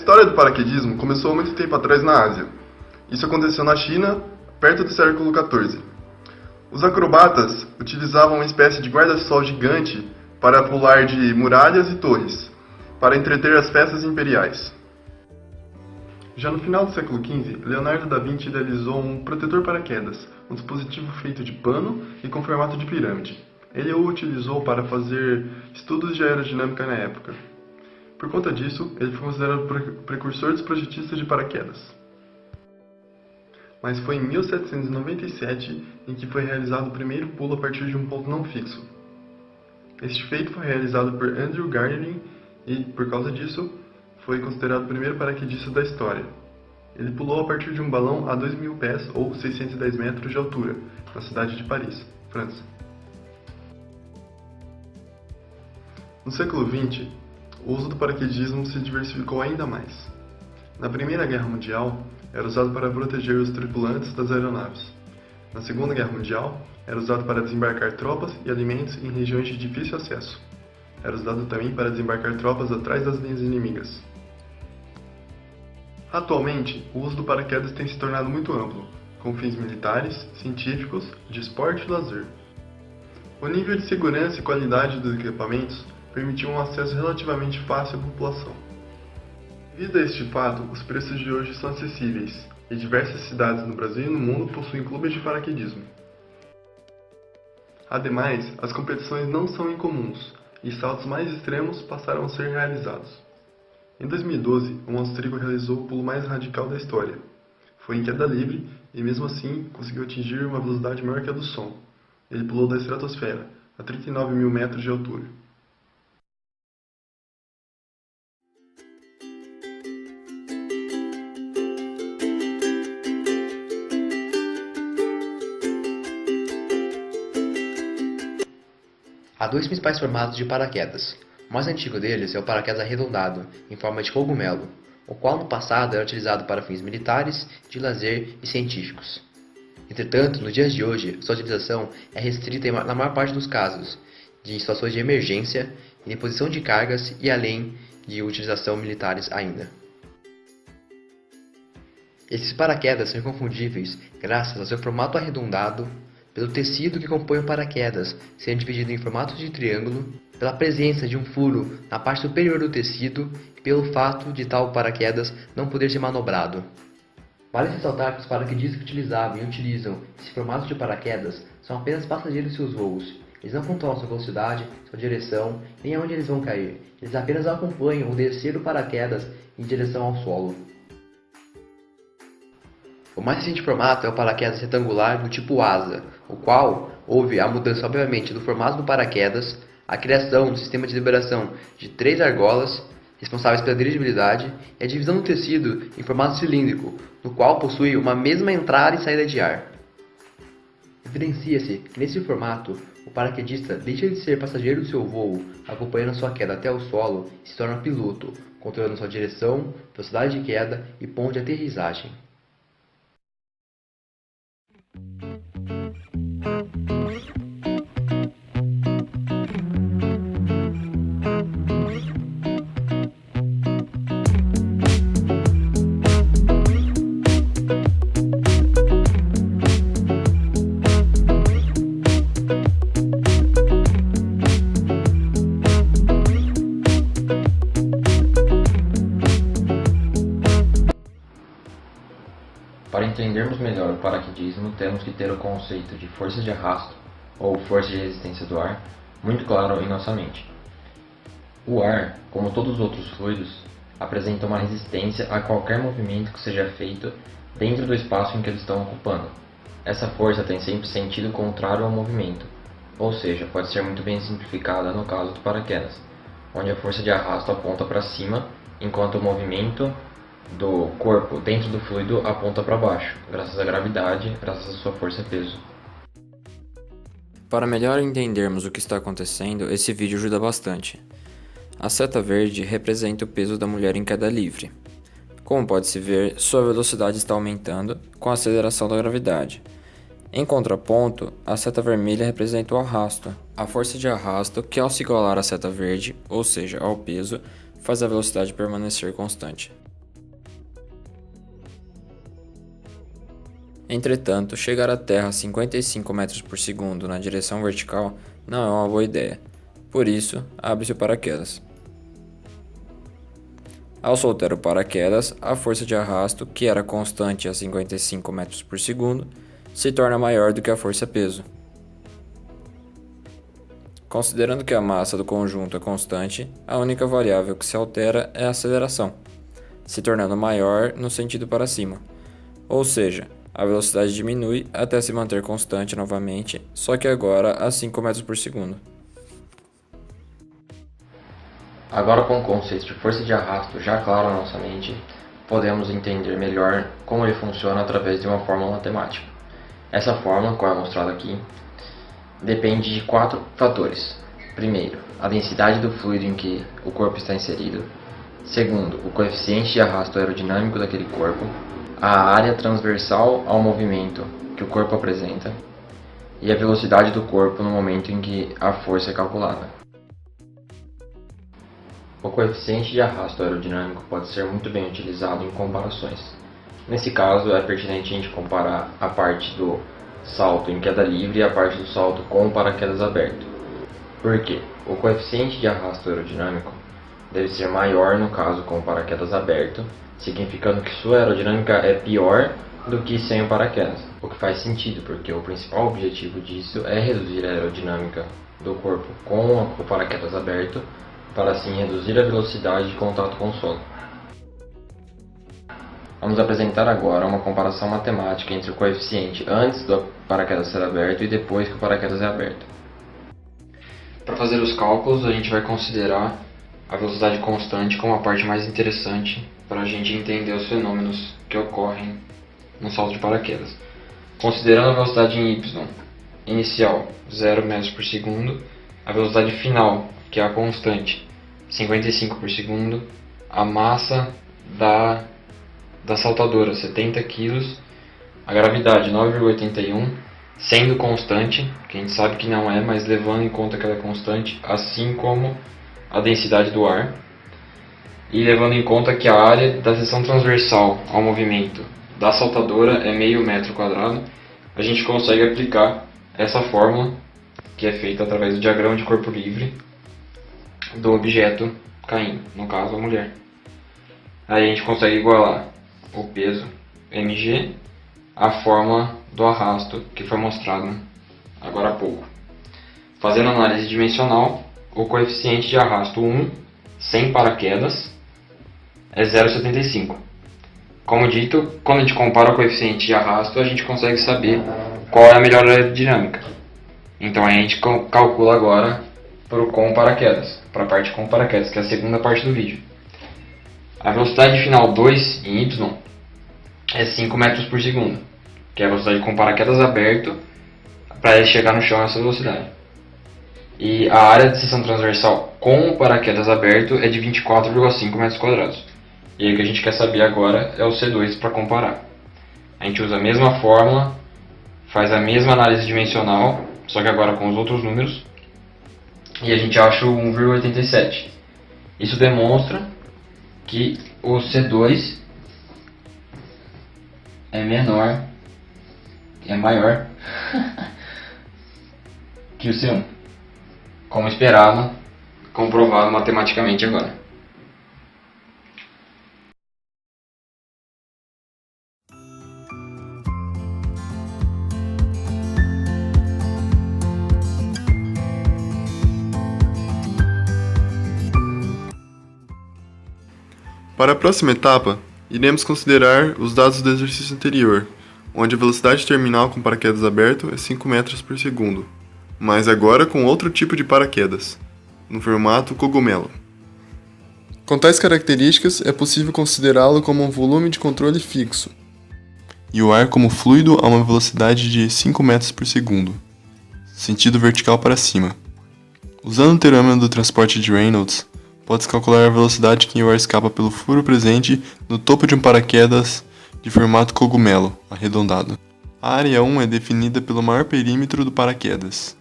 história do paraquedismo começou há muito tempo atrás na Ásia. Isso aconteceu na China, perto do século XIV. Os acrobatas utilizavam uma espécie de guarda-sol gigante para pular de muralhas e torres, para entreter as festas imperiais. Já no final do século XV, Leonardo da Vinci idealizou um protetor paraquedas, um dispositivo feito de pano e com formato de pirâmide. Ele o utilizou para fazer estudos de aerodinâmica na época. Por conta disso, ele foi considerado o precursor dos projetistas de paraquedas. Mas foi em 1797 em que foi realizado o primeiro pulo a partir de um ponto não fixo. Este feito foi realizado por Andrew Gardner e, por causa disso, foi considerado o primeiro paraquedista da história. Ele pulou a partir de um balão a 2.000 pés ou 610 metros de altura, na cidade de Paris, França. No século XX, o uso do paraquedismo se diversificou ainda mais. Na Primeira Guerra Mundial, era usado para proteger os tripulantes das aeronaves. Na Segunda Guerra Mundial, era usado para desembarcar tropas e alimentos em regiões de difícil acesso. Era usado também para desembarcar tropas atrás das linhas inimigas. Atualmente, o uso do paraquedas tem se tornado muito amplo, com fins militares, científicos, de esporte e lazer. O nível de segurança e qualidade dos equipamentos permitiu um acesso relativamente fácil à população. Devido a este fato, os preços de hoje são acessíveis, e diversas cidades no Brasil e no mundo possuem clubes de paraquedismo. Ademais, as competições não são incomuns, e saltos mais extremos passaram a ser realizados. Em 2012, um austríaco realizou o pulo mais radical da história. Foi em queda livre e, mesmo assim, conseguiu atingir uma velocidade maior que a do som. Ele pulou da estratosfera, a 39.000 metros de altura. Há dois principais formatos de paraquedas. O mais antigo deles é o paraquedas arredondado, em forma de cogumelo, o qual no passado era utilizado para fins militares, de lazer e científicos. Entretanto, nos dias de hoje, sua utilização é restrita na maior parte dos casos, de situações de emergência, em deposição de cargas e além de utilização militares ainda. Esses paraquedas são inconfundíveis graças ao seu formato arredondado, pelo tecido que compõe o paraquedas, sendo dividido em formatos de triângulo, pela presença de um furo na parte superior do tecido e pelo fato de tal paraquedas não poder ser manobrado. Vale ressaltar que os paraquedistas que utilizavam e utilizam esse formato de paraquedas são apenas passageiros de seus voos. Eles não controlam sua velocidade, sua direção, nem aonde eles vão cair. Eles apenas acompanham o descer do paraquedas em direção ao solo. O mais recente formato é o paraquedas retangular do tipo asa, o qual houve a mudança obviamente do formato do paraquedas, a criação do sistema de liberação de 3 argolas, responsáveis pela dirigibilidade, e a divisão do tecido em formato cilíndrico, no qual possui uma mesma entrada e saída de ar. Evidencia-se que nesse formato, o paraquedista deixa de ser passageiro do seu voo, acompanhando sua queda até o solo e se torna piloto, controlando sua direção, velocidade de queda e ponto de aterrissagem. Para entendermos melhor o paraquedismo, temos que ter o conceito de força de arrasto, ou força de resistência do ar, muito claro em nossa mente. O ar, como todos os outros fluidos, apresenta uma resistência a qualquer movimento que seja feito dentro do espaço em que eles estão ocupando. Essa força tem sempre sentido contrário ao movimento, ou seja, pode ser muito bem simplificada no caso do paraquedas, onde a força de arrasto aponta para cima, enquanto o movimento do corpo dentro do fluido aponta para baixo, graças à gravidade, graças à sua força e peso. Para melhor entendermos o que está acontecendo, esse vídeo ajuda bastante. A seta verde representa o peso da mulher em queda livre. Como pode-se ver, sua velocidade está aumentando com a aceleração da gravidade. Em contraponto, a seta vermelha representa o arrasto, a força de arrasto que, ao se igualar à seta verde, ou seja, ao peso, faz a velocidade permanecer constante. Entretanto, chegar à Terra a 55 metros por segundo na direção vertical não é uma boa ideia. Por isso, abre-se o paraquedas. Ao soltar o paraquedas, a força de arrasto, que era constante a 55 metros por segundo, se torna maior do que a força-peso. Considerando que a massa do conjunto é constante, a única variável que se altera é a aceleração, se tornando maior no sentido para cima. Ou seja, a velocidade diminui até se manter constante novamente, só que agora a 5 metros por segundo. Agora, com o conceito de força de arrasto já claro na nossa mente, podemos entender melhor como ele funciona através de uma fórmula matemática. Essa fórmula, qual é mostrada aqui, depende de 4 fatores. Primeiro, a densidade do fluido em que o corpo está inserido. Segundo, o coeficiente de arrasto aerodinâmico daquele corpo. A área transversal ao movimento que o corpo apresenta. E a velocidade do corpo no momento em que a força é calculada. O coeficiente de arrasto aerodinâmico pode ser muito bem utilizado em comparações. Nesse caso, é pertinente a gente comparar a parte do salto em queda livre e a parte do salto com o paraquedas aberto. Por quê? O coeficiente de arrasto aerodinâmico deve ser maior no caso com o paraquedas aberto, significando que sua aerodinâmica é pior do que sem o paraquedas. O que faz sentido, porque o principal objetivo disso é reduzir a aerodinâmica do corpo com o paraquedas aberto, para assim reduzir a velocidade de contato com o solo. Vamos apresentar agora uma comparação matemática entre o coeficiente antes do paraquedas ser aberto e depois que o paraquedas é aberto. Para fazer os cálculos, a gente vai considerar a velocidade constante como a parte mais interessante para a gente entender os fenômenos que ocorrem no salto de paraquedas. Considerando a velocidade em y inicial, 0 metros por segundo, a velocidade final, que é a constante, 55 por segundo, a massa da saltadora, 70 kg, a gravidade, 9,81, sendo constante, que a gente sabe que não é, mas levando em conta que ela é constante, assim como a densidade do ar, e levando em conta que a área da seção transversal ao movimento da saltadora é meio metro quadrado, a gente consegue aplicar essa fórmula, que é feita através do diagrama de corpo livre do objeto caindo, no caso a mulher. Aí a gente consegue igualar o peso mg à fórmula do arrasto que foi mostrado agora há pouco. Fazendo análise dimensional, o coeficiente de arrasto 1 sem paraquedas é 0,75. Como dito, quando a gente compara o coeficiente de arrasto, a gente consegue saber qual é a melhor aerodinâmica. Então a gente calcula agora com paraquedas, para a parte com paraquedas, que é a segunda parte do vídeo. A velocidade final 2 em y é 5 metros por segundo, que é a velocidade com paraquedas aberto para ele chegar no chão nessa velocidade. E a área de seção transversal com o paraquedas aberto é de 24,5 metros quadrados. E aí o que a gente quer saber agora é o C2 para comparar. A gente usa a mesma fórmula, faz a mesma análise dimensional, só que agora com os outros números, e a gente acha o 1,87. Isso demonstra que o C2 é maior que o C1, como esperado, comprovado matematicamente agora. Para a próxima etapa, iremos considerar os dados do exercício anterior, onde a velocidade terminal com paraquedas aberto é 5 metros por segundo, mas agora com outro tipo de paraquedas, no formato cogumelo. Com tais características, é possível considerá-lo como um volume de controle fixo, e o ar como fluido a uma velocidade de 5 metros por segundo, sentido vertical para cima. Usando o teorema do transporte de Reynolds, pode-se calcular a velocidade que o ar escapa pelo furo presente no topo de um paraquedas de formato cogumelo, arredondado. A área 1 é definida pelo maior perímetro do paraquedas,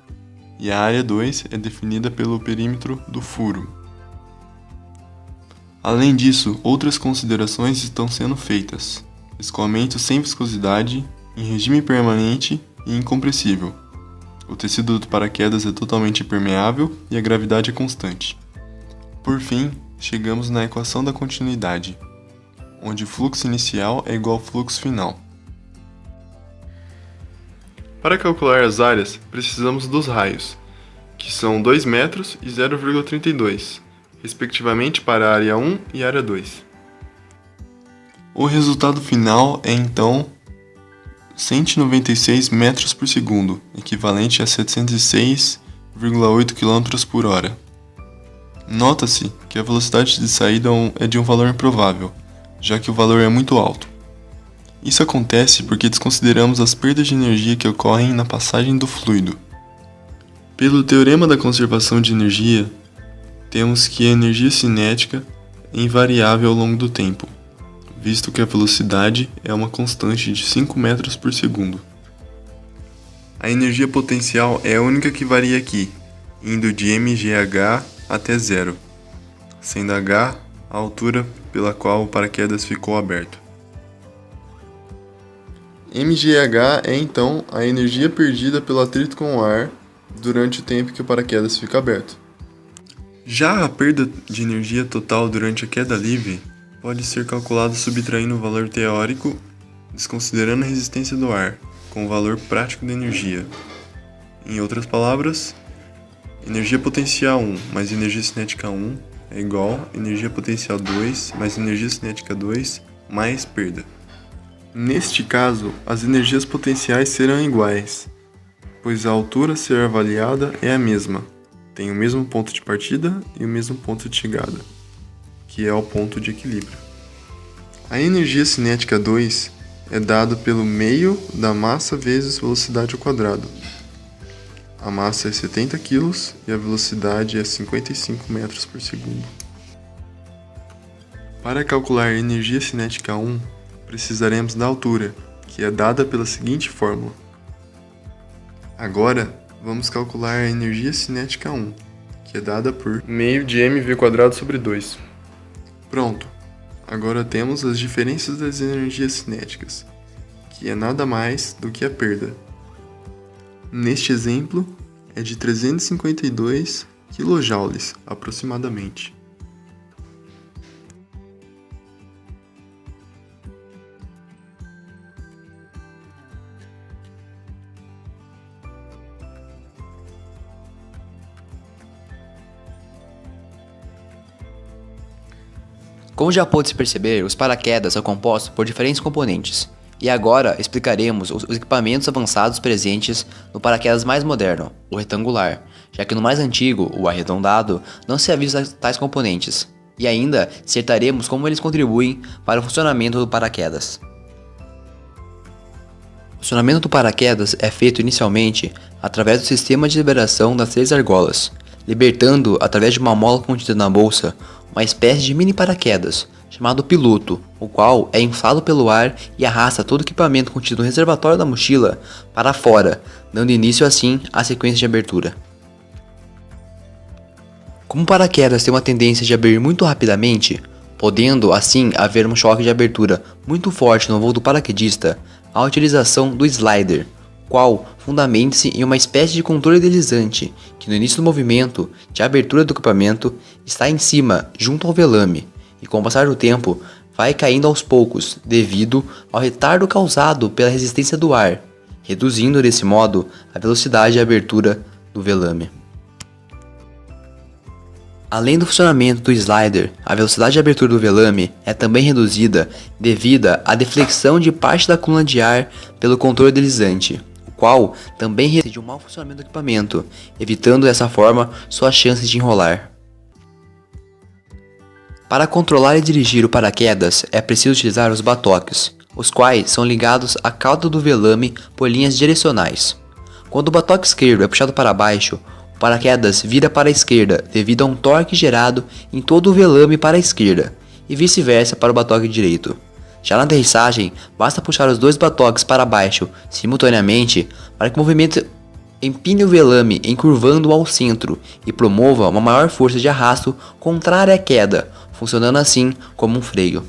e a área 2 é definida pelo perímetro do furo. Além disso, outras considerações estão sendo feitas: escoamento sem viscosidade em regime permanente e incompressível. O tecido do paraquedas é totalmente impermeável e a gravidade é constante. Por fim, chegamos na equação da continuidade, onde o fluxo inicial é igual ao fluxo final. Para calcular as áreas, precisamos dos raios, que são 2 metros e 0,32, respectivamente para a área 1 e área 2. O resultado final é então 196 metros por segundo, equivalente a 706,8 km por hora. Nota-se que a velocidade de saída é de um valor improvável, já que o valor é muito alto. Isso acontece porque desconsideramos as perdas de energia que ocorrem na passagem do fluido. Pelo teorema da conservação de energia, temos que a energia cinética é invariável ao longo do tempo, visto que a velocidade é uma constante de 5 metros por segundo. A energia potencial é a única que varia aqui, indo de mgh até zero, sendo h a altura pela qual o paraquedas ficou aberto. mgh é então a energia perdida pelo atrito com o ar durante o tempo que o paraquedas fica aberto. Já a perda de energia total durante a queda livre pode ser calculada subtraindo o valor teórico, desconsiderando a resistência do ar, com o valor prático da energia. Em outras palavras, energia potencial 1 mais energia cinética 1 é igual a energia potencial 2 mais energia cinética 2 mais perda. Neste caso, as energias potenciais serão iguais, pois a altura a ser avaliada é a mesma, tem o mesmo ponto de partida e o mesmo ponto de chegada, que é o ponto de equilíbrio. A energia cinética 2 é dada pelo meio da massa vezes velocidade ao quadrado. A massa é 70 kg e a velocidade é 55 metros por segundo. Para calcular a energia cinética 1, precisaremos da altura, que é dada pela seguinte fórmula. Agora, vamos calcular a energia cinética 1, que é dada por meio de mv² sobre 2. Pronto! Agora temos as diferenças das energias cinéticas, que é nada mais do que a perda. Neste exemplo, é de 352 kJ aproximadamente. Como já pôde-se perceber, os paraquedas são compostos por diferentes componentes, e agora explicaremos os equipamentos avançados presentes no paraquedas mais moderno, o retangular, já que no mais antigo, o arredondado, não se havia tais componentes, e ainda dissertaremos como eles contribuem para o funcionamento do paraquedas. O funcionamento do paraquedas é feito inicialmente através do sistema de liberação das 3 argolas, libertando, através de uma mola contida na bolsa, uma espécie de mini paraquedas, chamado piloto, o qual é inflado pelo ar e arrasta todo o equipamento contido no reservatório da mochila para fora, dando início assim à sequência de abertura. Como o paraquedas tem uma tendência de abrir muito rapidamente, podendo assim haver um choque de abertura muito forte no voo do paraquedista, há a utilização do slider, qual fundamenta-se em uma espécie de controle deslizante, que no início do movimento de abertura do equipamento está em cima, junto ao velame, e com o passar do tempo vai caindo aos poucos, devido ao retardo causado pela resistência do ar, reduzindo desse modo a velocidade de abertura do velame. Além do funcionamento do slider, a velocidade de abertura do velame é também reduzida devido à deflexão de parte da coluna de ar pelo controle deslizante, o qual também reside um mau funcionamento do equipamento, evitando dessa forma suas chances de enrolar. Para controlar e dirigir o paraquedas é preciso utilizar os batoques, os quais são ligados à cauda do velame por linhas direcionais. Quando o batoque esquerdo é puxado para baixo, o paraquedas vira para a esquerda devido a um torque gerado em todo o velame para a esquerda, e vice-versa para o batoque direito. Já na aterrissagem, basta puxar os 2 batoques para baixo simultaneamente para que o movimento empine o velame encurvando-o ao centro e promova uma maior força de arrasto contrária à queda, funcionando assim como um freio.